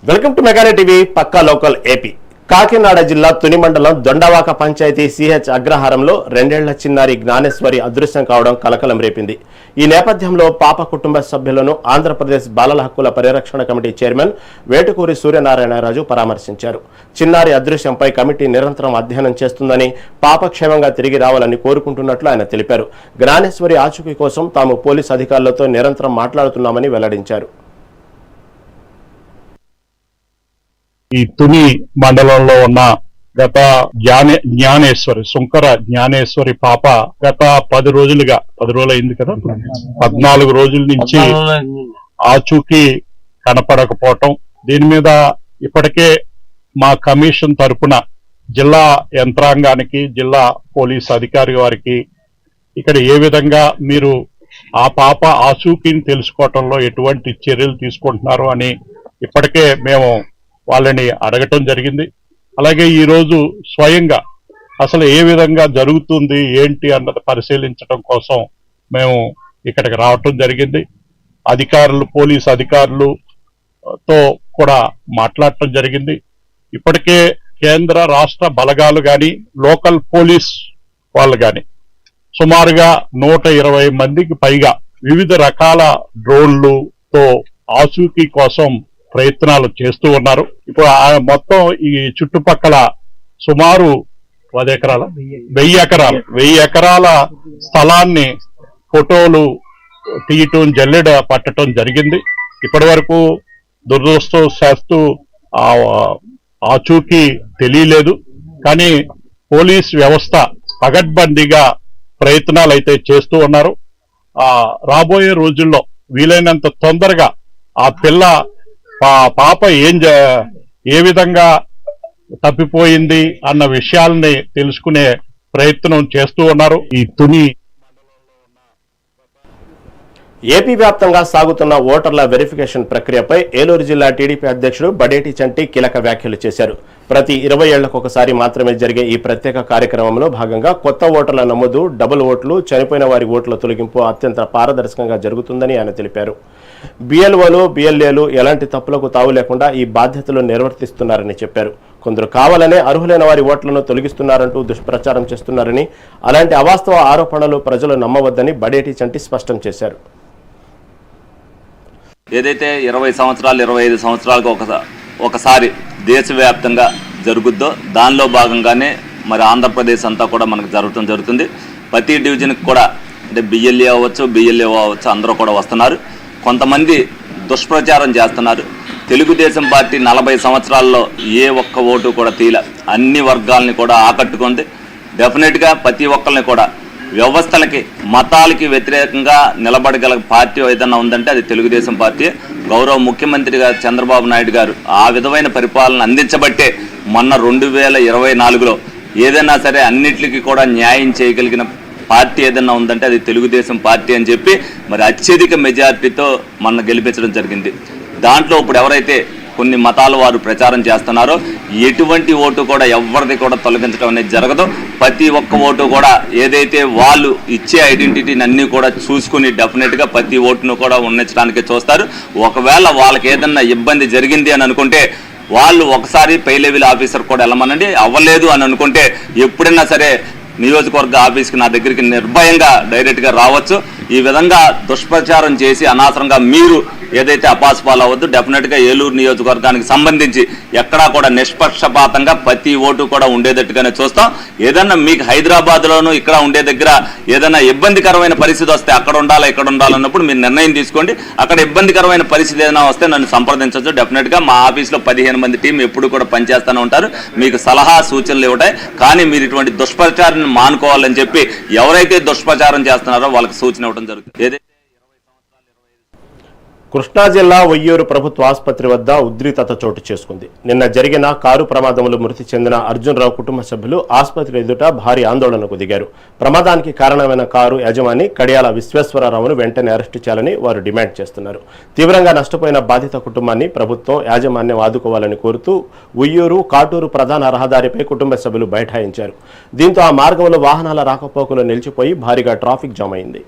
Welcome to మెగానే TV పక్కా local AP. Kakinada జిల్లా తుని మండలం దొండవాక పంచాయతీ సిహెచ్ అగ్రహారంలో 2 ఏళ్ల చిన్నారి జ్ఞానేశ్వరి అదృశ్యం కావడం కలకలం రేపింది. ఈ నేపథ్యంలో పాప కుటుంబ సభ్యులను ఆంధ్రప్రదేశ్ బాలల హక్కుల పరిరక్షణ కమిటీ చైర్మన్ వేటుకూరి సూర్యనారాయణరాజు పరామర్శించారు. చిన్నారి అదృశ్యంపై కమిటీ నిరంతరం అధ్యయనం చేస్తుందని, పాప క్షేమంగా తిరిగి రావాలని కోరుకుంటున్నట్లు ఆయన తెలిపారు. జ్ఞానేశ్వరి ఆచూకీ కోసం తాము పోలీసు అధికారులతో నిరంతరం మాట్లాడుతున్నామని వెల్లడించారు. ఈ తుని మండలంలో ఉన్న గత జ్ఞానేశ్వరి సుంకర జ్ఞానేశ్వరి పాప గత 10 రోజులుగా 10 రోజులు అయింది కదా, 14 రోజుల నుంచి ఆచూకీ కనపడకపోవటం, దీని మీద ఇప్పటికే మా కమిషన్ తరపున జిల్లా యంత్రాంగానికి, జిల్లా పోలీస్ అధికారి వారికి ఇక్కడ ఏ విధంగా మీరు ఆ పాప ఆచూకీని తెలుసుకోవటంలో ఎటువంటి చర్యలు తీసుకుంటున్నారు అని ఇప్పటికే మేము వాళ్ళని అడగటం జరిగింది. అలాగే ఈరోజు స్వయంగా అసలు ఏ విధంగా జరుగుతుంది ఏంటి అన్నది పరిశీలించడం కోసం మేము ఇక్కడికి రావటం జరిగింది. అధికారులు, పోలీస్ అధికారులతో కూడా మాట్లాడటం జరిగింది. ఇప్పటికే కేంద్ర రాష్ట్ర బలగాలు కానీ, లోకల్ పోలీస్ వాళ్ళు కానీ సుమారుగా 120 మందికి పైగా వివిధ రకాల డ్రోన్లతో ఆచూకీ కోసం ప్రయత్నాలు చేస్తూ ఉన్నారు. ఇప్పుడు మొత్తం ఈ చుట్టుపక్కల సుమారు 1000 ఎకరాల స్థలాన్ని ఫోటోలు తీయటం, జల్లెడ పట్టడం జరిగింది. ఇప్పటి వరకు దురదృష్టవశాత్తు ఆచూకీ తెలియలేదు. కానీ పోలీస్ వ్యవస్థ పగడ్బందీగా ప్రయత్నాలు అయితే చేస్తూ ఉన్నారు. రాబోయే రోజుల్లో వీలైనంత తొందరగా ఆ పాప ఏ విధంగా తప్పిపోయింది అన్న విషయాల్ని తెలుసుకునే ప్రయత్నం చేస్తూ ఉన్నారు. ఈ తుని ఏపీ వ్యాప్తంగా సాగుతున్న ఓటర్ల వెరిఫికేషన్ ప్రక్రియపై ఏలూరు జిల్లా టీడీపీ అధ్యక్షుడు బడేటి చంటి కీలక వ్యాఖ్యలు చేశారు. ప్రతి 20 ఏళ్లకు ఒకసారి మాత్రమే జరిగే ఈ ప్రత్యేక కార్యక్రమంలో భాగంగా కొత్త ఓటర్ల నమోదు, డబుల్ ఓట్లు, చనిపోయిన వారి ఓట్ల తొలగింపు అత్యంత పారదర్శకంగా జరుగుతుందని ఆయన తెలిపారు. బిఎల్ఓలు, బిఎల్ఏలు ఎలాంటి తప్పులకు తావు లేకుండా ఈ బాధ్యతలు నిర్వర్తిస్తున్నారని చెప్పారు. కొందరు కావాలనే అర్హులైన వారి ఓట్లను తొలగిస్తున్నారంటూ దుష్ప్రచారం చేస్తున్నారని, అలాంటి అవాస్తవ ఆరోపణలు ప్రజలు నమ్మవద్దని బడేటి చంటి స్పష్టం చేశారు. ఏదైతే 20 సంవత్సరాలు 25 సంవత్సరాలకు ఒకసారి దేశవ్యాప్తంగా జరుగుద్దో దానిలో భాగంగానే మరి ఆంధ్రప్రదేశ్ అంతా కూడా మనకు జరుగుతుంది. ప్రతి డివిజన్కి కూడా అంటే బిఎల్ఏ అవ్వచ్చు, బిఎల్ఏ అవ్వచ్చు, అందరూ కూడా వస్తున్నారు. కొంతమంది దుష్ప్రచారం చేస్తున్నారు. తెలుగుదేశం పార్టీ 40 సంవత్సరాల్లో ఏ ఒక్క ఓటు కూడా తీల, అన్ని వర్గాలని కూడా ఆకట్టుకుంది. డెఫినెట్గా ప్రతి ఒక్కరిని కూడా వ్యవస్థలకి, మతాలకి వ్యతిరేకంగా నిలబడగల పార్టీ ఏదన్నా ఉందంటే అది తెలుగుదేశం పార్టీ. గౌరవ ముఖ్యమంత్రి గారు చంద్రబాబు నాయుడు గారు ఆ విధమైన పరిపాలన అందించబట్టే మొన్న 2024లో ఏదైనా సరే అన్నిటికీ కూడా న్యాయం చేయగలిగిన పార్టీ ఏదన్నా ఉందంటే అది తెలుగుదేశం పార్టీ అని చెప్పి మరి అత్యధిక మెజారిటీతో మొన్న గెలిపించడం జరిగింది. దాంట్లో ఇప్పుడు ఎవరైతే కొన్ని మతాల వారు ప్రచారం చేస్తున్నారో ఎటువంటి ఓటు కూడా ఎవరిది కూడా తొలగించడం అనేది జరగదు. ప్రతి ఒక్క ఓటు కూడా ఏదైతే వాళ్ళు ఇచ్చే ఐడెంటిటీని అన్నీ కూడా చూసుకుని డెఫినెట్గా ప్రతి ఓటును కూడా ఉన్నించడానికే చూస్తారు. ఒకవేళ వాళ్ళకి ఏదన్నా ఇబ్బంది జరిగింది అని అనుకుంటే వాళ్ళు ఒకసారి పై లెవెల్ ఆఫీసర్ కూడా వెళ్ళమనండి. అవ్వలేదు అని అనుకుంటే ఎప్పుడైనా సరే నియోజకవర్గ ఆఫీస్కి నా దగ్గరికి నిర్భయంగా డైరెక్ట్గా రావచ్చు. ఈ విధంగా దుష్ప్రచారం చేసి అనవసరంగా మీరు ఏదైతే అపాస్పాలు అవ్వద్దు. డెఫినెట్గా ఏలూరు నియోజకవర్గానికి సంబంధించి ఎక్కడా కూడా నిష్పక్షపాతంగా ప్రతి ఓటు కూడా ఉండేటట్టుగానే చూస్తాం. ఏదన్నా మీకు హైదరాబాద్లోనూ ఇక్కడ ఉండే దగ్గర ఏదైనా ఇబ్బందికరమైన పరిస్థితి వస్తే అక్కడ ఉండాలా ఇక్కడ ఉండాలన్నప్పుడు మీరు నిర్ణయం తీసుకోండి. అక్కడ ఇబ్బందికరమైన పరిస్థితి ఏదైనా వస్తే నన్ను సంప్రదించవచ్చు. డెఫినెట్గా మా ఆఫీస్లో 15 మంది టీం ఎప్పుడు కూడా పనిచేస్తూనే ఉంటారు. మీకు సలహా సూచనలు ఇవ్వటాయి. కానీ మీరు ఇటువంటి దుష్ప్రచారాన్ని మానుకోవాలని చెప్పి ఎవరైతే దుష్ప్రచారం చేస్తున్నారో వాళ్ళకి సూచన ఇవ్వడం జరుగుతుంది. కృష్ణా జిల్లా ఒయ్యూరు ప్రభుత్వ ఆసుపత్రి వద్ద ఉద్రిక్తత చోటు చేసుకుంది. నిన్న జరిగిన కారు ప్రమాదంలో మృతి చెందిన అర్జున్రావు కుటుంబ సభ్యులు ఆసుపత్రి ఎదుట భారీ ఆందోళనకు దిగారు. ప్రమాదానికి కారణమైన కారు యజమాని కడియాల విశ్వేశ్వరరావును వెంటనే అరెస్టు చేయాలని వారు డిమాండ్ చేస్తున్నారు. తీవ్రంగా నష్టపోయిన బాధిత కుటుంబాన్ని ప్రభుత్వం, యాజమాన్యం ఆదుకోవాలని కోరుతూ ఉయ్యూరు, కాటూరు ప్రధాన రహదారిపై కుటుంబ సభ్యులు బైఠాయించారు. దీంతో ఆ మార్గంలో వాహనాల రాకపోకలు నిలిచిపోయి భారీగా ట్రాఫిక్ జామ్ అయింది.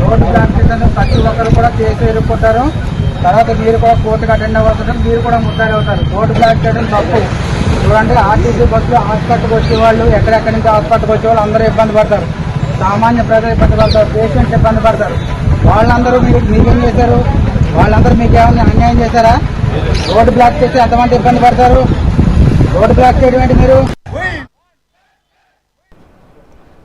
రోడ్డు బ్లాక్ చేసిన ప్రతి ఒక్కరు కూడా కేసు ఎదుర్కొంటారు. తర్వాత మీరు కూడా కోర్టుకు అటెండ్ అవుతారు, మీరు కూడా ముద్దాయి అవుతారు. రోడ్డు బ్లాక్ చేయడం తప్పు. చూడండి, ఆర్టీసీ బస్సులు హాస్పిటల్కి వచ్చేవాళ్ళు, ఎక్కడెక్కడి నుంచి హాస్పిటల్కి వచ్చేవాళ్ళు అందరూ ఇబ్బంది పడతారు. సామాన్య ప్రజలు ఇబ్బంది పడతారు, పేషెంట్స్ ఇబ్బంది పడతారు. వాళ్ళందరూ మీకేం చేశారు? వాళ్ళందరూ మీకు ఏమైనా అన్యాయం చేశారా? రోడ్డు బ్లాక్ చేస్తే ఎంతమంది ఇబ్బంది పడతారు? రోడ్డు బ్లాక్ చేయడం ఏంటి మీరు?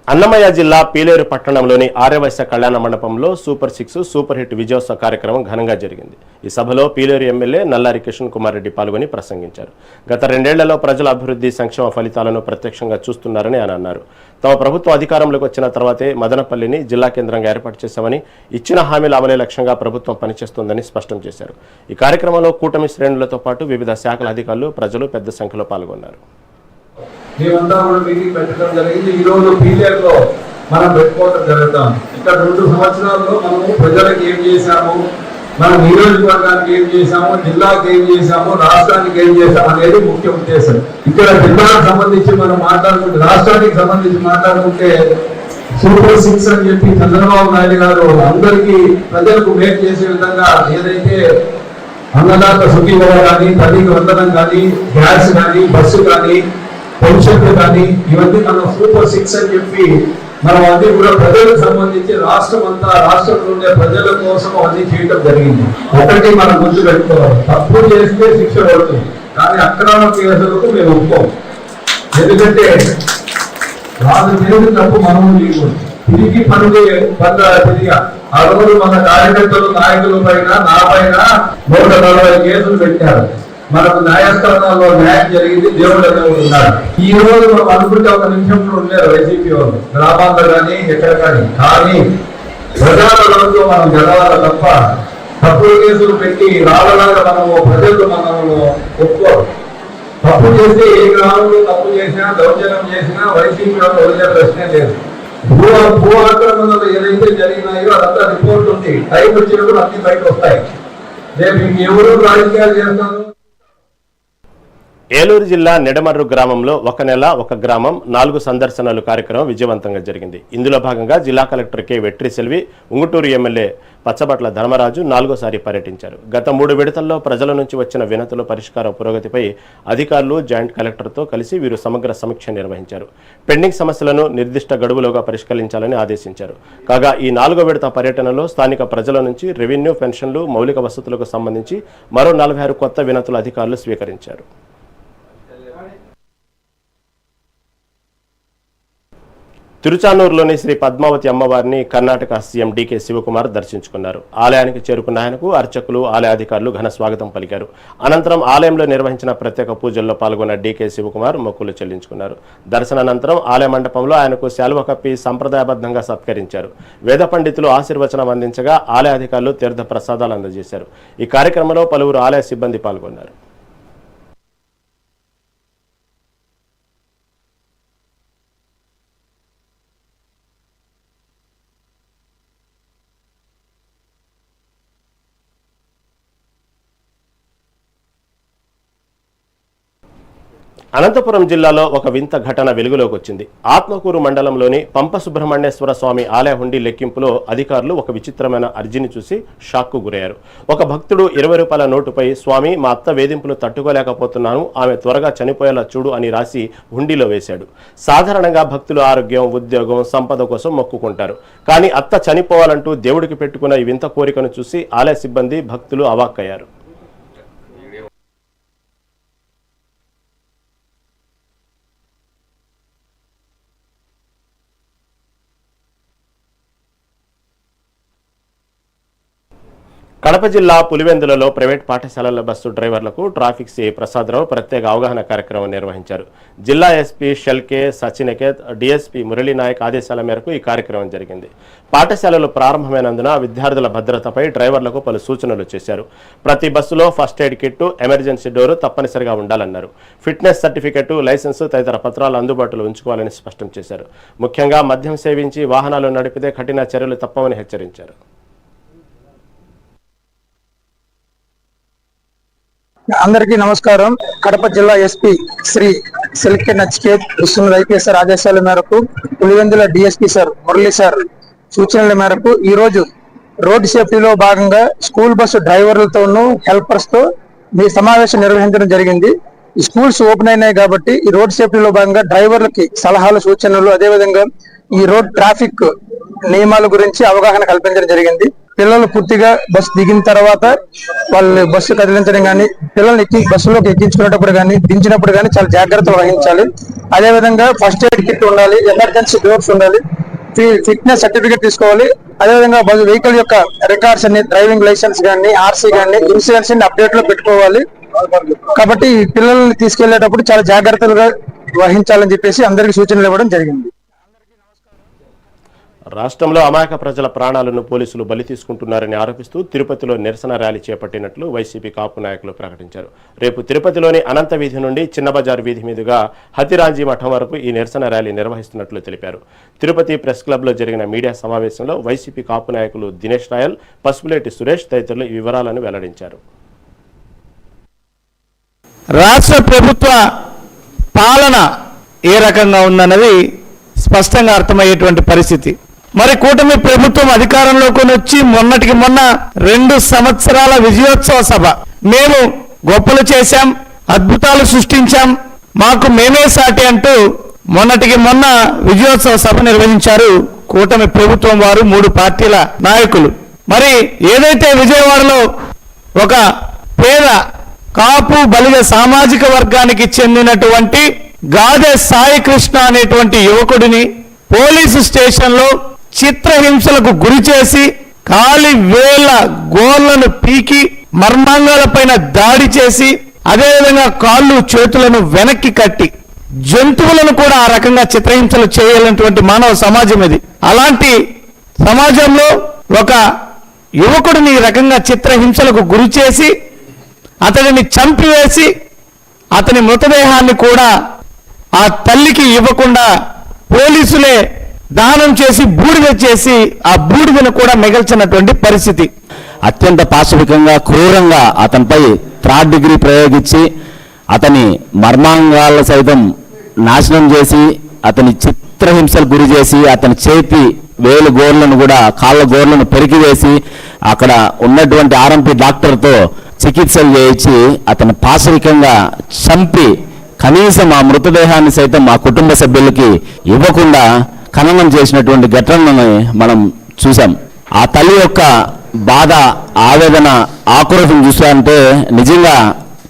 అన్నమయ్య జిల్లా పీలేరు పట్టణంలోని ఆర్యవైశ్య కళ్యాణ మండపంలో సూపర్ 6 సూపర్ హిట్ విజయోత్సవ కార్యక్రమం ఘనంగా జరిగింది. ఈ సభలో పీలేరు ఎమ్మెల్యే నల్లారి కిషన్ కుమార్ రెడ్డి పాల్గొని ప్రసంగించారు. గత 2 ఏళ్లలో ప్రజల అభివృద్ధి సంక్షేమ ఫలితాలను ప్రత్యక్షంగా చూస్తున్నారని ఆయన అన్నారు. తమ ప్రభుత్వం అధికారంలోకి వచ్చిన తర్వాతే మదనపల్లిని జిల్లా కేంద్రంగా ఏర్పాటు చేశామని, ఇచ్చిన హామీల అమలే లక్ష్యంగా ప్రభుత్వం పనిచేస్తోందని స్పష్టం చేశారు. ఈ కార్యక్రమంలో కూటమి శ్రేణులతో పాటు వివిధ శాఖల అధికారులు, ప్రజలు పెద్ద సంఖ్యలో పాల్గొన్నారు. మేమంతా కూడా మీటింగ్ పెట్టడం జరిగింది. ఈ రోజు పీలేరులో మనం పెట్టుకోవడం జరుగుతాం. ఇక్కడ 2 సంవత్సరాల్లో మనము ప్రజలకు ఏం చేశాము, మన నియోజకవర్గానికి ఏం చేశాము, జిల్లాకి ఏం చేశాము, రాష్ట్రానికి ఏం చేశాము అనేది ముఖ్య ఉద్దేశం. ఇక్కడ జిల్లాకు సంబంధించి మనం మాట్లాడుకుంటే, రాష్ట్రానికి సంబంధించి మాట్లాడుకుంటే సూపర్ 6 అని చెప్పి చంద్రబాబు నాయుడు గారు అందరికీ ప్రజలకు మేలు చేసే విధంగా ఏదైతే అన్నదాత సుఖీభవ కానీ, తల్లికి వందనం కానీ, గ్యాస్ కానీ, బస్సు కానీ, పెన్షన్లు కానీ, ఇవన్నీ మనం సూపర్ 6 అని చెప్పి మనం అన్ని కూడా ప్రజలకు సంబంధించి రాష్ట్రం అంతా, రాష్ట్రంలో ఉండే ప్రజల కోసం అన్ని చేయడం జరిగింది. ఒకటి మనం గుర్తు పెట్టుకోవాలి, తప్పు చేస్తే శిక్ష పడుతుంది, కానీ అక్రమ కేసులకు మేము ఒప్పుకోం. ఎందుకంటే వాళ్ళు చేసిన తప్పు మనం చేయకూడదు. తిరిగి తిరిగా ఆ రోజు మన కార్యకర్తలు, నాయకుల పైన, నా పైన 140 కేసులు పెట్టారు. మనకు న్యాయస్థానాల్లో న్యాయం జరిగింది, దేవుడు అనేవాడు ఉన్నారు. ఈ రోజు మనం అనుకుంటే ఒక నిమిషంలో ఉండేది వైసీపీ వాళ్ళు గ్రామాల్లో కానీ ఎక్కడ కానీ ప్రజాలలో మనం గెలవాలి తప్ప తప్పుడు కేసులు పెట్టి రాళ్ళలాగా మనము ప్రజలు మనము ఒప్పుకోరు. తప్పు చేస్తే ఏ గ్రామంలో తప్పు చేసినా, దౌర్జన్యం చేసినా వైసీపీ వాళ్ళు వదిలే ప్రశ్నే లేదు. భూ ఆక్రమణలు ఏదైతే జరిగినాయో అదంతా రిపోర్ట్ ఉంది. టైం వచ్చినప్పుడు అన్ని బయట వస్తాయి. రేపు ఎవరు రాజకీయాలు చేస్తాను. ఏలూరు జిల్లా నిడమర్రు గ్రామంలో 1 నెల 1 గ్రామం 4 సందర్శనలు కార్యక్రమం విజయవంతంగా జరిగింది. ఇందులో భాగంగా జిల్లా collector K Vetri Selvi, Unguturu MLA Pachchabatla Dharmaraju 4వ పర్యటించారు. గత 3 విడతల్లో ప్రజల నుంచి వచ్చిన వినతుల పరిష్కార పురోగతిపై అధికారులు, జాయింట్ కలెక్టర్తో కలిసి వీరు సమగ్ర సమీక్ష నిర్వహించారు. పెండింగ్ సమస్యలను నిర్దిష్ట గడువులోగా పరిష్కరించాలని ఆదేశించారు. కాగా ఈ 4వ విడత పర్యటనలో స్థానిక ప్రజల నుంచి రెవెన్యూ, పెన్షన్లు, మౌలిక వసతులకు సంబంధించి మరో 46 కొత్త వినతులు అధికారులు స్వీకరించారు. తిరుచానూరులోని శ్రీ పద్మావతి అమ్మవారిని కర్ణాటక సీఎం డీకే శివకుమార్ దర్శించుకున్నారు. ఆలయానికి చేరుకున్న ఆయనకు అర్చకులు, ఆలయ అధికారులు ఘన స్వాగతం పలికారు. అనంతరం ఆలయంలో నిర్వహించిన ప్రత్యేక పూజల్లో పాల్గొన్న డీకే శివకుమార్ మొక్కులు చెల్లించుకున్నారు. దర్శనానంతరం ఆలయ మండపంలో ఆయనకు శాలువ కప్పి సంప్రదాయబద్ధంగా సత్కరించారు. వేద పండితులు ఆశీర్వచనం అందించగా ఆలయ అధికారులు తీర్థ ప్రసాదాలు అందజేశారు. ఈ కార్యక్రమంలో పలువురు ఆలయ సిబ్బంది పాల్గొన్నారు. అనంతపురం జిల్లాలో ఒక వింత ఘటన వెలుగులోకి వచ్చింది. ఆత్మకూరు మండలంలోని పంప సుబ్రహ్మణ్యేశ్వర స్వామి ఆలయ హుండీ లెక్కింపులో అధికారులు ఒక విచిత్రమైన అర్జీని చూసి షాక్కు గురయ్యారు. ఒక భక్తుడు 20 రూపాయల నోటుపై స్వామి, మా అత్త వేధింపులు తట్టుకోలేకపోతున్నాను, ఆమె త్వరగా చనిపోయేలా చూడు అని రాసి హుండీలో వేశాడు. సాధారణంగా భక్తులు ఆరోగ్యం, ఉద్యోగం, సంపద కోసం మొక్కుకుంటారు. కానీ అత్త చనిపోవాలంటూ దేవుడికి పెట్టుకున్న ఈ వింత కోరికను చూసి ఆలయ సిబ్బంది, భక్తులు అవాక్కయ్యారు. కడప జిల్లా పులివెందులలో ప్రైవేట్ పాఠశాలల బస్సు డ్రైవర్లకు ట్రాఫిక్ సిఐ ప్రసాదరావు ప్రత్యేక అవగాహన కార్యక్రమం నిర్వహించారు. జిల్లా ఎస్పీ షెల్కే సచినికేత్, డిఎస్పీ మురళీనాయక్ ఆదేశాల మేరకు ఈ కార్యక్రమం జరిగింది. పాఠశాలలు ప్రారంభమైనందున విద్యార్థుల భద్రతపై డ్రైవర్లకు పలు సూచనలు చేశారు. ప్రతి బస్సులో first aid kit, emergency door తప్పనిసరిగా ఉండాలన్నారు. ఫిట్నెస్ సర్టిఫికెట్, లైసెన్సు తదితర పత్రాలు అందుబాటులో ఉంచుకోవాలని స్పష్టం చేశారు. ముఖ్యంగా మద్యం సేవించి వాహనాలు నడిపితే కఠిన చర్యలు తప్పవని హెచ్చరించారు. అందరికీ నమస్కారం. కడప జిల్లా ఎస్పీ శ్రీ సెల్కే నచికేత్ విశ్వనాథ్ ఐపీఎస్ ఆదేశాల మేరకు Pulivendula DSP sir Murali sir సూచనల మేరకు ఈ రోజు రోడ్ సేఫ్టీలో భాగంగా స్కూల్ బస్సు డ్రైవర్లతోనూ హెల్పర్స్ తో మీ సమావేశం నిర్వహించడం జరిగింది. ఈ స్కూల్స్ ఓపెన్ అయినాయి కాబట్టి ఈ రోడ్ సేఫ్టీలో భాగంగా డ్రైవర్లకి సలహాలు, సూచనలు, అదేవిధంగా ఈ రోడ్ ట్రాఫిక్ నియమాల గురించి అవగాహన కల్పించడం జరిగింది. పిల్లలు పూర్తిగా బస్సు దిగిన తర్వాత వాళ్ళు బస్సు కదిలించడం కానీ, పిల్లల్ని బస్సులోకి ఎక్కించుకునేటప్పుడు కానీ, దించినప్పుడు కానీ చాలా జాగ్రత్తలు వహించాలి. అదేవిధంగా ఫస్ట్ ఎయిడ్ కిట్ ఉండాలి, ఎమర్జెన్సీ డోర్స్ ఉండాలి, ఫిట్నెస్ సర్టిఫికేట్ తీసుకోవాలి. అదేవిధంగా వెహికల్ యొక్క రికార్డ్స్ అన్ని, డ్రైవింగ్ లైసెన్స్ కానీ, ఆర్సీ కానీ, ఇన్సూరెన్స్ ని అప్డేట్ లో పెట్టుకోవాలి. కాబట్టి పిల్లల్ని తీసుకెళ్లేటప్పుడు చాలా జాగ్రత్తలుగా వహించాలని చెప్పేసి అందరికీ సూచనలు ఇవ్వడం జరిగింది. రాష్ట్రంలో అమాయక ప్రజల ప్రాణాలను పోలీసులు బలి తీసుకుంటున్నారని ఆరోపిస్తూ తిరుపతిలో నిరసన ర్యాలీ చేపట్టినట్లు వైసీపీ కాపు నాయకులు ప్రకటించారు. రేపు తిరుపతిలోని అనంత వీధి నుండి చిన్నబజార్ వీధి మీదుగా హతిరాంజీ మఠం వరకు ఈ నిరసన ర్యాలీ నిర్వహిస్తున్నట్లు తెలిపారు. తిరుపతి ప్రెస్ క్లబ్లో జరిగిన మీడియా సమావేశంలో వైసీపీ కాపు నాయకులు దినేష్ రాయల్, పసుపులేటి సురేష్ తదితరులు ఈ వివరాలను వెల్లడించారు. రాష్ట్ర ప్రభుత్వ పాలన ఏ రకంగా ఉందన్నది స్పష్టంగా అర్థమయ్యేటువంటి పరిస్థితి. మరి కూటమి ప్రభుత్వం అధికారంలోకి వచ్చి మొన్నటికి మొన్న 2 సంవత్సరాల విజయోత్సవ సభ, మేము గొప్పలు చేశాం, అద్భుతాలు సృష్టించాం, మాకు మేమే సాటి అంటూ మొన్నటికి మొన్న విజయోత్సవ సభ నిర్వహించారు కూటమి ప్రభుత్వం వారు, 3 పార్టీల నాయకులు. మరి ఏదైతే విజయవాడలో ఒక పేద కాపు బలిగ సామాజిక వర్గానికి చెందినటువంటి గాదె సాయి కృష్ణ అనేటువంటి యువకుడిని పోలీసు స్టేషన్లో చిత్రహింసలకు గురి చేసి కాలి వేల గోళ్లను పీకి మర్మాంగాలపైన దాడి చేసి అదేవిధంగా కాళ్ళు చేతులను వెనక్కి కట్టి జంతువులను కూడా ఆ రకంగా చిత్రహింసలు చేయాలన్నటువంటి మానవ సమాజం ఇది. అలాంటి సమాజంలో ఒక యువకుడిని ఈ రకంగా చిత్రహింసలకు గురి చేసి అతడిని చంపివేసి అతని మృతదేహాన్ని కూడా ఆ తల్లికి ఇవ్వకుండా పోలీసులే దహనం చేసి బూడిద చేసి ఆ బూడిదను కూడా మిగల్చినటువంటి పరిస్థితి. అత్యంత పాశవికంగా క్రూరంగా అతనిపై 3rd డిగ్రీ ప్రయోగించి అతని మర్మాంగాల సైతం నాశనం చేసి అతని చిత్రహింసలు గురి చేసి అతని చేతి వేలు గోర్లను కూడా కాళ్ళ గోర్లను పెరికివేసి అక్కడ ఉన్నటువంటి ఆర్ఎంపీ డాక్టర్తో చికిత్సలు చేయించి అతను పాశవికంగా చంపి కనీసం ఆ మృతదేహాన్ని సైతం మా కుటుంబ సభ్యులకి ఇవ్వకుండా ఖననం చేసినటువంటి ఘటనను మనం చూసాం. ఆ తల్లి యొక్క బాధ, ఆవేదన, ఆక్రోశం చూసారంటే నిజంగా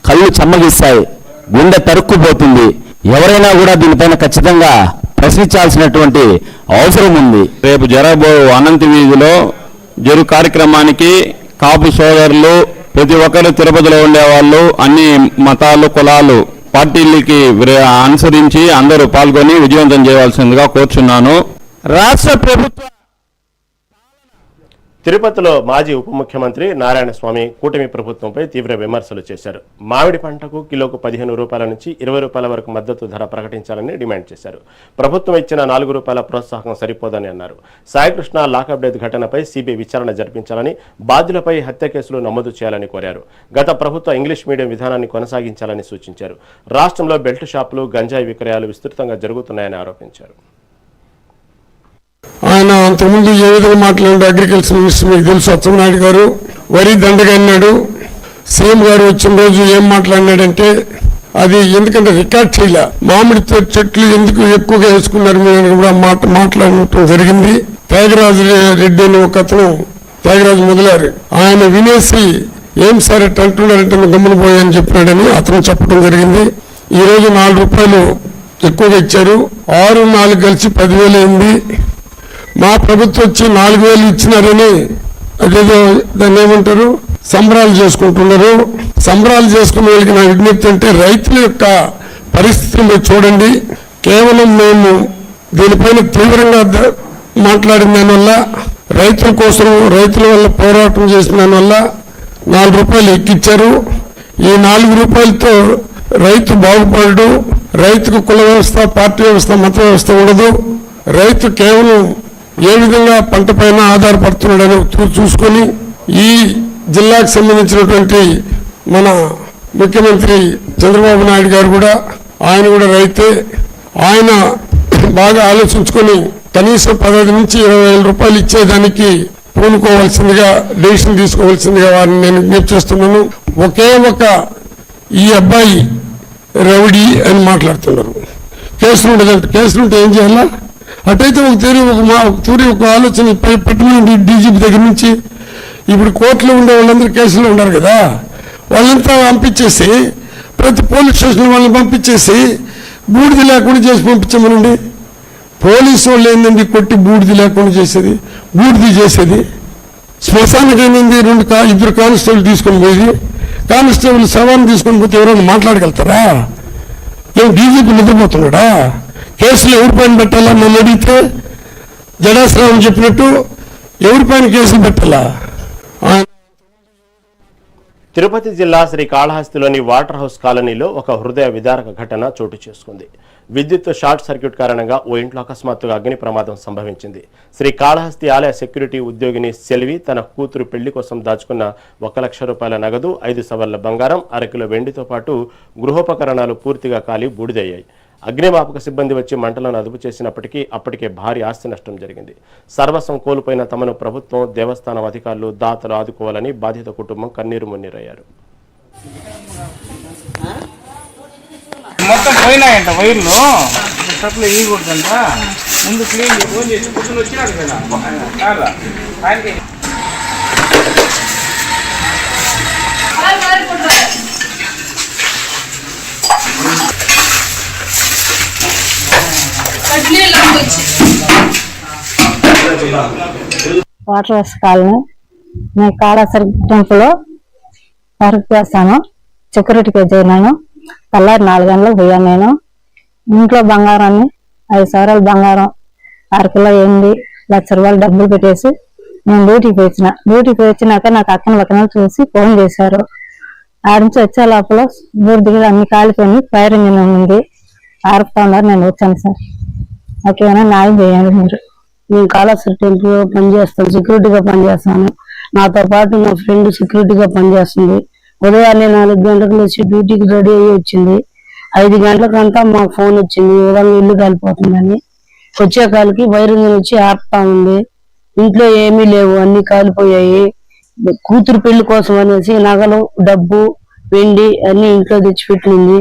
కళ్ళు చెమ్మగిస్తాయి, గుండె తరుక్కుపోతుంది. ఎవరైనా కూడా దీనిపైన ఖచ్చితంగా ప్రశ్నించాల్సినటువంటి అవసరం ఉంది. రేపు జరగబో అనంత వీధిలో జరు కార్యక్రమానికి కాపు సోదరులు, ప్రతి ఒక్కరు తిరుపతిలో ఉండేవాళ్ళు, అన్ని మతాలు, కులాలు, పార్టీలకి అనుసరించి అందరూ పాల్గొని విజయవంతం చేయవలసిందిగా కోరుచున్నాను. రాష్ట్ర ప్రభుత్వ తిరుపతిలో మాజీ ఉప ముఖ్యమంత్రి నారాయణ స్వామి కూటమి ప్రభుత్వంపై తీవ్ర విమర్శలు చేశారు. మామిడి పంటకు కిలోకు 15 రూపాయల నుంచి 20 రూపాయల వరకు మద్దతు ధర ప్రకటించాలని డిమాండ్ చేశారు. ప్రభుత్వం ఇచ్చిన 4 రూపాయల ప్రోత్సాహం సరిపోదని అన్నారు. సాయికృష్ణ లాకప్ డెత్ ఘటనపై సిబిఐ విచారణ జరిపించాలని, బాధ్యులపై హత్య కేసులు నమోదు చేయాలని కోరారు. గత ప్రభుత్వ ఇంగ్లీష్ మీడియం విధానాన్ని కొనసాగించాలని సూచించారు. రాష్ట్రంలో బెల్ట్ షాపులు, గంజాయి విక్రయాలు విస్తృతంగా జరుగుతున్నాయని ఆరోపించారు. ఆయన అంతకుముందు ఏ విధంగా మాట్లాడారు అగ్రికల్చర్ మినిస్టర్ మీకు తెలుసు, అచ్చెన్నాయుడు గారు వరి దండగా అన్నాడు. సీఎం గారు వచ్చిన రోజు ఏం మాట్లాడినాడంటే అది ఎందుకంటే రికార్డ్ చేయలే, మామిడి చెట్లు ఎందుకు ఎక్కువగా వేసుకున్నారు మీరు కూడా మాట్లాడటం జరిగింది. త్యాగరాజు రెడ్డి అని ఒక అతను, త్యాగరాజు మొదలారు, ఆయన వినేసి ఏం సార్ ఎట్లా అంటున్నారంటే గమ్మున పోయాని చెప్పినాడని అతను చెప్పడం జరిగింది. ఈ రోజు 4 రూపాయలు ఎక్కువగా ఇచ్చారు. 6, 4 కలిసి 10,000 అయింది. మా ప్రభుత్వం వచ్చి 4,000 ఇచ్చినారని అదేదో దాన్ని ఏమంటారు సంబరాలు చేసుకుంటున్నారు. సంబరాలు చేసుకునే వాళ్ళకి నా విజ్ఞప్తి అంటే రైతుల యొక్క పరిస్థితిని మీరు చూడండి. కేవలం మేము దీనిపైన తీవ్రంగా మాట్లాడిన దానివల్ల, రైతుల కోసం రైతుల వల్ల పోరాటం చేసిన దానివల్ల 4 రూపాయలు ఎక్కిచ్చారు. ఈ 4 రూపాయలతో రైతు బాగుపడడు. రైతుకు కుల వ్యవస్థ, పార్టీ వ్యవస్థ, మత వ్యవస్థ ఉండదు. రైతు కేవలం ఏ విధంగా పంట పైన ఆధారపడుతున్నాడని చూసుకొని ఈ జిల్లాకు సంబంధించినటువంటి మన ముఖ్యమంత్రి చంద్రబాబు నాయుడు గారు కూడా ఆయన కూడా రైతే, ఆయన బాగా ఆలోచించుకొని కనీసం 15 నుంచి 20,000 రూపాయలు ఇచ్చేదానికి పూనుకోవాల్సిందిగా డెసిషన్ తీసుకోవాల్సిందిగా వారిని నేను విజ్ఞప్తి చేస్తున్నాను. ఒకే ఒక ఈ అబ్బాయి రౌడీ అని మాట్లాడుతున్నారు. కేసులు ఉండదంటే కేసులు ఉంటే ఏం చేయాలా? అటైతే ఒక ఆలోచన పట్టణం డీజీపీ దగ్గర నుంచి ఇప్పుడు కోర్టులో ఉండే వాళ్ళందరూ కేసులో ఉన్నారు కదా, వాళ్ళంతా పంపించేసి ప్రతి పోలీస్ స్టేషన్ వాళ్ళని పంపించేసి బూడిద లేకుండా చేసి పంపించామనండి. పోలీసు వాళ్ళు ఏందండి కొట్టి బూడిద లేకుండా చేసేది, బూడిది చేసేది. శ్మశానికి ఏంది 2 కానిస్టేబుల్ తీసుకొని పోయి కానిస్టేబుల్ శవాన్ని తీసుకొని పోతే ఎవరైనా మాట్లాడగలుగుతారా? ఏం డీజీపీ నిద్రపోతున్నాడా? కేసులు ఎవరి పైన పెట్టాలా? నన్ను అడిగితే జడాశ్రామం చెప్పినట్టు ఎవరి పైన కేసులు పెట్టాలా? తిరుపతి జిల్లా శ్రీకాళహస్తిలోని వాటర్ హౌస్ కాలనీలో ఒక హృదయ విదారక ఘటన చోటు చేసుకుంది. విద్యుత్ షార్ట్ సర్క్యూట్ కారణంగా ఓ ఇంట్లో అకస్మాత్తుగా అగ్ని ప్రమాదం సంభవించింది. శ్రీకాళహస్తి ఆలయ సెక్యూరిటీ ఉద్యోగిని సెల్వి తన కూతురు పెళ్లి కోసం దాచుకున్న 1 లక్ష రూపాయల నగదు, 5 సవర్ల బంగారం, 1 కిలో వెండితో పాటు గృహోపకరణాలు పూర్తిగా కాలి బూడిదయ్యాయి. అగ్నిమాపక సిబ్బంది వచ్చి మంటలను అదుపు చేసినప్పటికీ అప్పటికే భారీ ఆస్తి నష్టం జరిగింది. సర్వస్వం కోల్పోయిన తమను ప్రభుత్వం, దేవస్థానం అధికారులు, దాతలు ఆదుకోవాలని బాధిత కుటుంబం కన్నీరు మున్నీరయ్యారు. మొత్తం పోయినాయంట వైర్లు, షట్లు ఇవ్వకూడదంట. ముందు క్లీన్ ఫోన్ చేసి పొద్దున్న వచ్చినాడు కదా ఆయనకి. వాటర్ హౌస్ కాలనీ, నేను కాళాసరి టెంపుల్ వర్క్ చేస్తాను. సెక్యూరిటీకి చేరినాను. తెల్లారి 4 గంటలకు పోయాను. నేను ఇంట్లో బంగారాన్ని 5 సవరాల బంగారం, 6 కిలో వెండి, 1 లక్ష రూపాయలు డబ్బులు పెట్టేసి నేను డ్యూటీకి వచ్చినాక నాకు అక్కన చూసి ఫోన్ చేశారు. ఆడ నుంచి వచ్చే లోపల బూర్దిగా అన్ని కాలిపోయి ఫైర్ ఇంజిన్ ఉంది, ఆరుపుతా ఉన్నారు. నేను వచ్చాను సార్. ఓకేనా, న్యాయం చేయండి మీరు. నేను కాళాసరి టెంపుల్ పనిచేస్తాను, సెక్యూరిటీగా పనిచేస్తాను. నాతో పాటు నా ఫ్రెండ్ సెక్యూరిటీగా పనిచేస్తుంది. ఉదయాన్నే 4 గంటలకు వచ్చి డ్యూటీకి రెడీ అయ్యి వచ్చింది. 5 గంటలకంతా మాకు ఫోన్ వచ్చింది, ఈ విధంగా ఇల్లు కాలిపోతుందని. వచ్చే కాలికి వైరింగ్ వచ్చి ఆపుతా ఉంది. ఇంట్లో ఏమీ లేవు, అన్ని కాలిపోయాయి. కూతురు పెళ్లి కోసం అనేసి నగలు, డబ్బు, వెండి అన్ని ఇంట్లో తెచ్చిపెట్టింది.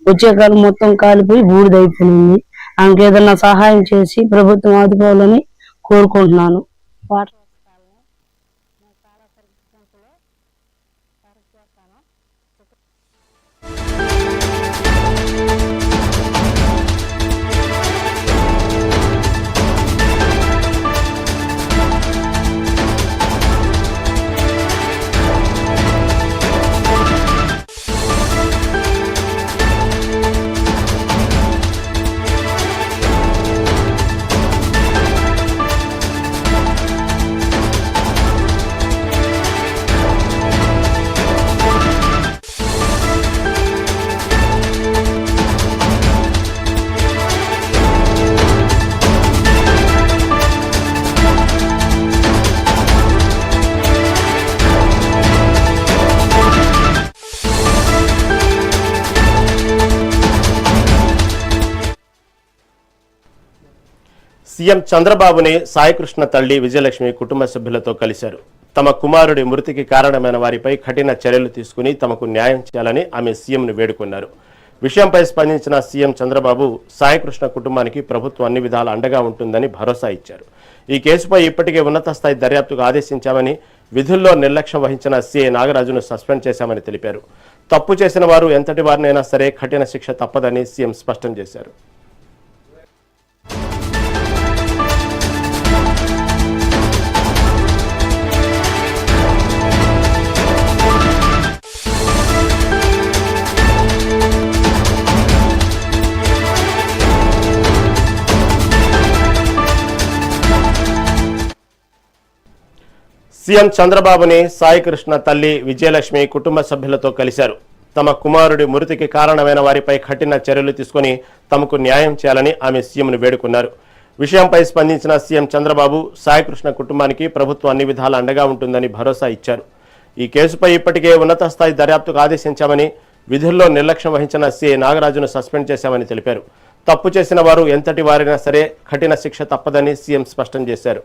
వచ్చే కాలం మొత్తం కాలిపోయి బూడిదైపోయింది. ఆమెకు ఏదన్నా సహాయం చేసి ప్రభుత్వం ఆదుకోవాలని కోరుకుంటున్నాను. సీఎం చంద్రబాబుని సాయికృష్ణ తల్లి విజయలక్ష్మి కుటుంబ సభ్యులతో కలిశారు. తమ కుమారుడి మృతికి కారణమైన వారిపై కఠిన చర్యలు తీసుకుని తమకు న్యాయం చేయాలని ఆమె సీఎంను వేడుకున్నారు. విషయంపై స్పందించిన సీఎం చంద్రబాబు సాయికృష్ణ కుటుంబానికి ప్రభుత్వం అన్ని విధాల అండగా ఉంటుందని భరోసా ఇచ్చారు. ఈ కేసుపై ఇప్పటికే ఉన్నత స్థాయి దర్యాప్తుకు ఆదేశించామని, విధుల్లో నిర్లక్ష్యం వహించిన సీఐ నాగరాజును సస్పెండ్ చేశామని తెలిపారు. తప్పు చేసిన వారు ఎంతటి వారినైనా సరే కఠిన శిక్ష తప్పదని సీఎం స్పష్టం చేశారు. సీఎం చంద్రబాబుని సాయికృష్ణ తల్లి విజయలక్ష్మి కుటుంబ సభ్యులతో కలిశారు. తమ కుమారుడి మృతికి కారణమైన వారిపై కఠిన చర్యలు తీసుకుని తమకు న్యాయం చేయాలని ఆమె సీఎంను వేడుకున్నారు. విషయంపై స్పందించిన సీఎం చంద్రబాబు సాయికృష్ణ కుటుంబానికి ప్రభుత్వం అన్ని విధాల అండగా ఉంటుందని భరోసా ఇచ్చారు. ఈ కేసుపై ఇప్పటికే ఉన్నత స్థాయి దర్యాప్తుకు ఆదేశించామని, విధుల్లో నిర్లక్ష్యం వహించిన సీఐ నాగరాజును సస్పెండ్ చేశామని తెలిపారు. తప్పు చేసిన వారు ఎంతటి వారైనా సరే కఠిన శిక్ష తప్పదని సీఎం స్పష్టం చేశారు.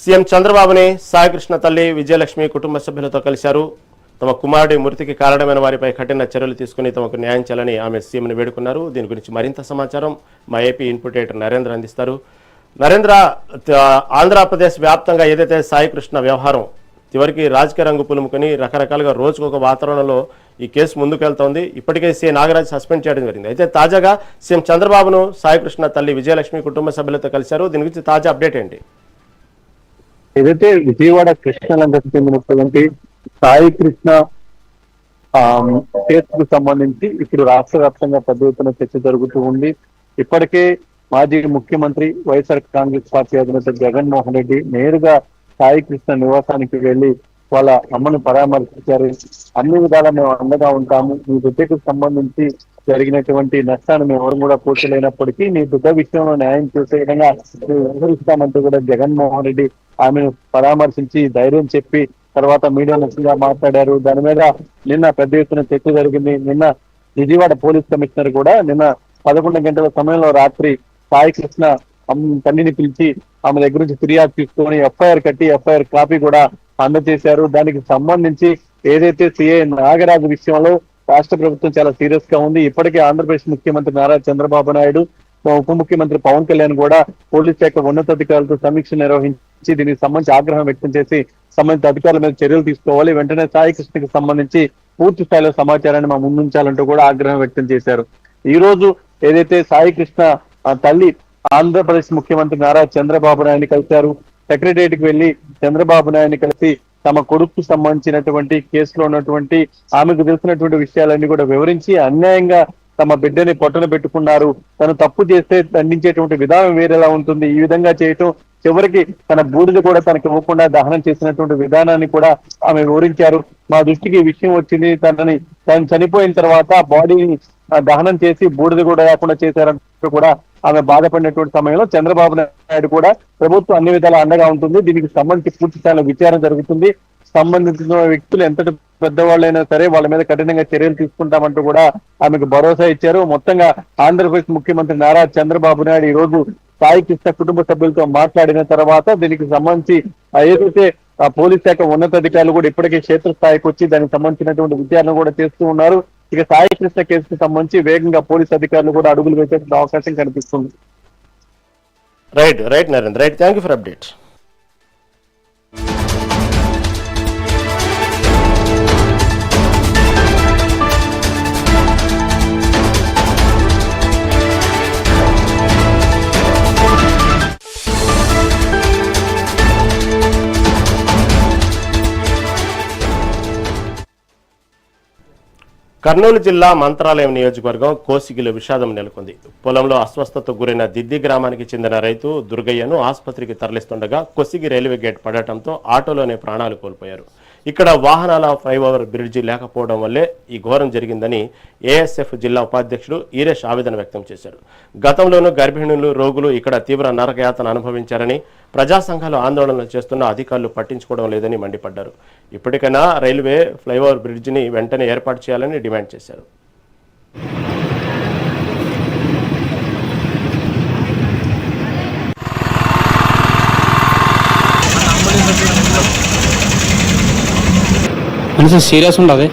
సీఎం చంద్రబాబుని సాయికృష్ణ తల్లి విజయలక్ష్మి కుటుంబ సభ్యులతో కలిశారు. తమ కుమారుడి మృతికి కారణమైన వారిపై కఠిన చర్యలు తీసుకుని తమకు న్యాయం చేయాలని ఆమె సీఎంను వేడుకున్నారు. దీని గురించి మరింత సమాచారం మా ఏపీ ఇన్పుట్ ఎడిటర్ నరేంద్ర అందిస్తారు. నరేంద్ర, ఆంధ్రప్రదేశ్ వ్యాప్తంగా ఏదైతే సాయికృష్ణ వ్యవహారం చివరికి రాజకీయ రంగు పులుముకొని రకరకాలుగా రోజుకొక వాతావరణంలో ఈ కేసు ముందుకెళ్తోంది. ఇప్పటికే సీఎం నాగరాజ్ సస్పెండ్ చేయడం జరిగింది. అయితే తాజాగా సీఎం చంద్రబాబును సాయికృష్ణ తల్లి విజయలక్ష్మి కుటుంబ సభ్యులతో కలిశారు. దీని గురించి తాజా అప్డేట్ ఏంటి? ఏదైతే విజయవాడ కృష్ణలంకకు చెందినటువంటి సాయి కృష్ణ కేసుకు సంబంధించి ఇప్పుడు రాష్ట్ర వ్యాప్తంగా పెద్ద ఎత్తున చర్చ జరుగుతూ ఉంది. ఇప్పటికే మాజీ ముఖ్యమంత్రి వైఎస్ఆర్ కాంగ్రెస్ పార్టీ అధినేత జగన్మోహన్ రెడ్డి నేరుగా సాయి కృష్ణ నివాసానికి వెళ్లి వాళ్ళ అమ్మను పరామర్శించారు. అన్ని విధాలా మేము అండగా ఉంటాము, మీ బిడ్డకు సంబంధించి జరిగినటువంటి నష్టాన్ని మేము ఎవరు కూడా పూర్తిలేనప్పటికీ నీ బిడ్డ విషయంలో న్యాయం చేసే విధంగా వ్యవహరిస్తామంటూ కూడా జగన్మోహన్ రెడ్డి ఆమెను పరామర్శించి ధైర్యం చెప్పి తర్వాత మీడియా నచ్చగా మాట్లాడారు. దాని మీద నిన్న పెద్ద ఎత్తున చర్చ జరిగింది. నిన్న విజయవాడ పోలీస్ కమిషనర్ కూడా నిన్న 11 గంటల సమయంలో రాత్రి సాయి కృష్ణ తల్లిని పిలిచి ఆమె దగ్గర నుంచి ఫిర్యాదు తీసుకొని ఎఫ్ఐఆర్ కట్టి ఎఫ్ఐఆర్ కాపీ కూడా అందజేశారు. దానికి సంబంధించి ఏదైతే సిఐ నాగరాజు విషయంలో రాష్ట్ర ప్రభుత్వం చాలా సీరియస్ గా ఉంది. ఇప్పటికే ఆంధ్రప్రదేశ్ ముఖ్యమంత్రి నారా చంద్రబాబు నాయుడు, ఉప ముఖ్యమంత్రి పవన్ కళ్యాణ్ కూడా పోలీస్ శాఖ ఉన్నతాధికారులతో సమీక్ష నిర్వహించి దీనికి సంబంధించి ఆగ్రహం వ్యక్తం చేసి సంబంధిత అధికారుల మీద చర్యలు తీసుకోవాలి, వెంటనే సాయి కృష్ణకి సంబంధించి పూర్తి స్థాయిలో సమాచారాన్ని మా ముందుంచాలంటూ కూడా ఆగ్రహం వ్యక్తం చేశారు. ఈ రోజు ఏదైతే సాయి కృష్ణ తల్లి ఆంధ్రప్రదేశ్ ముఖ్యమంత్రి నారా చంద్రబాబు నాయుడిని కలిశారు. సెక్రటరియట్ కి వెళ్లి చంద్రబాబు నాయుడిని కలిసి తమ కొడుకు సంబంధించినటువంటి కేసులో ఉన్నటువంటి ఆమెకు తెలిసినటువంటి విషయాలన్నీ కూడా వివరించి అన్యాయంగా తమ బిడ్డని పొట్టన పెట్టుకున్నారు, తను తప్పు చేస్తే దండించేటువంటి విధానం వేరేలా ఉంటుంది, ఈ విధంగా చేయటం చివరికి తన బూడిద కూడా తనకి ఇవ్వకుండా దహనం చేసినటువంటి విధానాన్ని కూడా ఆమె వివరించారు. మా దృష్టికి ఈ విషయం వచ్చింది, తను చనిపోయిన తర్వాత బాడీని దహనం చేసి బూడిద కూడా లేకుండా చేశారంటూ కూడా ఆమె బాధపడినటువంటి సమయంలో చంద్రబాబు నాయుడు కూడా ప్రభుత్వం అన్ని విధాలా అండగా ఉంటుంది, దీనికి సంబంధించి పూర్తి స్థాయిలో విచారణ జరుగుతుంది, సంబంధించిన వ్యక్తులు ఎంతటి పెద్దవాళ్ళైనా సరే వాళ్ళ మీద కఠినంగా చర్యలు తీసుకుంటామంటూ కూడా ఆమెకు భరోసా ఇచ్చారు. మొత్తంగా ఆంధ్రప్రదేశ్ ముఖ్యమంత్రి నారా చంద్రబాబు నాయుడు ఈ రోజు సాయి కృష్ణ కుటుంబ సభ్యులతో మాట్లాడిన తర్వాత దీనికి సంబంధించి ఏదైతే పోలీస్ శాఖ ఉన్నతాధికారులు కూడా ఇప్పటికే క్షేత్రస్థాయికి వచ్చి దానికి సంబంధించినటువంటి విచారణ కూడా చేస్తూ ఉన్నారు. ఇక సాయి కృష్ణ కేసుకు సంబంధించి వేగంగా పోలీస్ అధికారులు కూడా అడుగులు వేసే అవకాశం కనిపిస్తుంది. Right Narendra, thank you for update. Kurnool జిల్లా మంత్రాలయం నియోజకవర్గం కోసిగిలో విషాదం నెలకొంది. పొలంలో అస్వస్థతకు గురైన దిద్ది గ్రామానికి చెందిన రైతు దుర్గయ్యను ఆసుపత్రికి తరలిస్తుండగా కొసిగి రైల్వే గేట్ పడటంతో ఆటోలోనే ప్రాణాలు కోల్పోయారు. ఇక్కడ వాహనాల ఫ్లైఓవర్ బ్రిడ్జి లేకపోవడం వల్లే ఈ ఘోరం జరిగిందని ఏఎస్ఎఫ్ జిల్లా ఉపాధ్యక్షుడు ఈరేష్ ఆవేదన వ్యక్తం చేశారు. గతంలోనూ గర్భిణులు, రోగులు ఇక్కడ తీవ్ర నరకయాతన అనుభవించారని, ప్రజా సంఘాలు ఆందోళనలు చేస్తున్న అధికారులు పట్టించుకోవడం లేదని మండిపడ్డారు. ఇప్పటికైనా రైల్వే ఫ్లైఓవర్ బ్రిడ్జిని వెంటనే ఏర్పాటు చేయాలని డిమాండ్ చేశారు. సీరియస్ ఉండదు.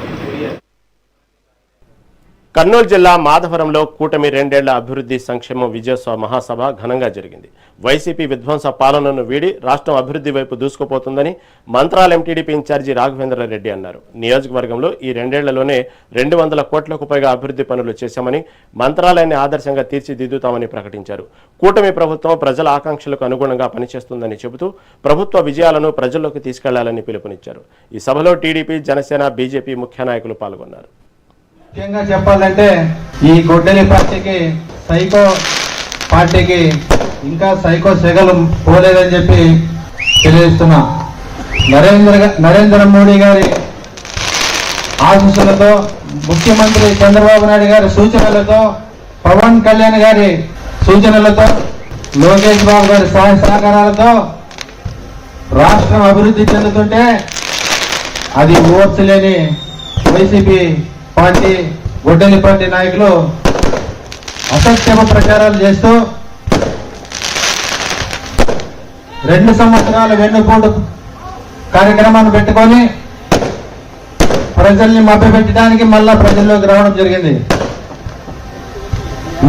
కర్నూలు జిల్లా మాధవరంలో కూటమి 2 ఏళ్ల అభివృద్ధి సంక్షేమం విజయోత్సవ మహాసభ ఘనంగా జరిగింది. వైసీపీ విధ్వంస పాలనను వీడి రాష్ట్రం అభివృద్ధి వైపు దూసుకుపోతుందని మంత్రాలయం టీడీపీ ఇన్ఛార్జి రాఘవేంద్రారెడ్డి అన్నారు. నియోజకవర్గంలో ఈ 2 ఏళ్లలోనే 200 కోట్లకు పైగా అభివృద్ధి పనులు చేశామని, మంత్రాలయాన్ని ఆదర్శంగా తీర్చిదిద్దుతామని ప్రకటించారు. కూటమి ప్రభుత్వం ప్రజల ఆకాంక్షలకు అనుగుణంగా పనిచేస్తుందని చెబుతూ ప్రభుత్వ విజయాలను ప్రజల్లోకి తీసుకెళ్లాలని పిలుపునిచ్చారు. ఈ సభలో టీడీపీ, జనసేన, బీజేపీ ముఖ్య నాయకులు పాల్గొన్నారు. ముఖ్యంగా చెప్పాలంటే ఈ గొడ్డలి పార్టీకి, సైకో పార్టీకి ఇంకా సైకో సెగలు పోలేదని చెప్పి తెలియజేస్తున్నా. నరేంద్ర మోడీ గారి ఆశీస్సులతో, ముఖ్యమంత్రి చంద్రబాబు నాయుడు గారి సూచనలతో, పవన్ కళ్యాణ్ గారి సూచనలతో, లోకేష్ బాబు గారి సహాయ సహకారాలతో రాష్ట్రం అభివృద్ధి చెందుతుంటే అది ఓర్చలేని వైసీపీ పార్టీ గొడ్డలి పార్టీ నాయకులు అసత్యమ ప్రచారాలు చేస్తూ 2 సంవత్సరాల వెన్నుపోటు కార్యక్రమాన్ని పెట్టుకొని ప్రజల్ని మభ్యపెట్టడానికి మళ్ళా ప్రజల్లోకి రావడం జరిగింది.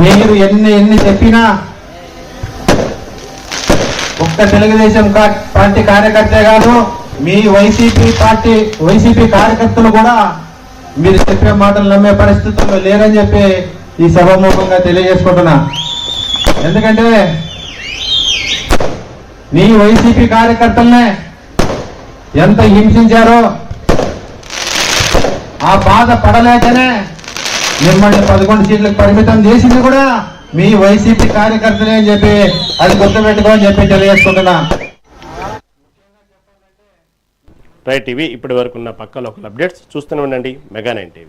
మీరు ఎన్ని చెప్పినా ఒక్క తెలుగుదేశం పార్టీ కార్యకర్తే కాదు, మీ వైసీపీ కార్యకర్తలు కూడా మీరు చెప్పే మాటలు నమ్మే పరిస్థితుల్లో లేరని చెప్పి ఈ సభాముఖంగా తెలియజేసుకుంటున్నా. ఎందుకంటే మీ వైసీపీ కార్యకర్తలనే ఎంత హింసించారో ఆ బాధ పడలేకనే మిమ్మల్ని 11 సీట్లకు పరిమితం చేసింది కూడా మీ వైసీపీ కార్యకర్తలే అని చెప్పి అది గుర్తుపెట్టుకోని చెప్పి తెలియజేసుకుంటున్నా. రైట్, ఇవి ఇప్పటి వరకు ఉన్న పక్క లోకల్ అప్డేట్స్. చూస్తూనే ఉండండి మెగా 9 టీవీ.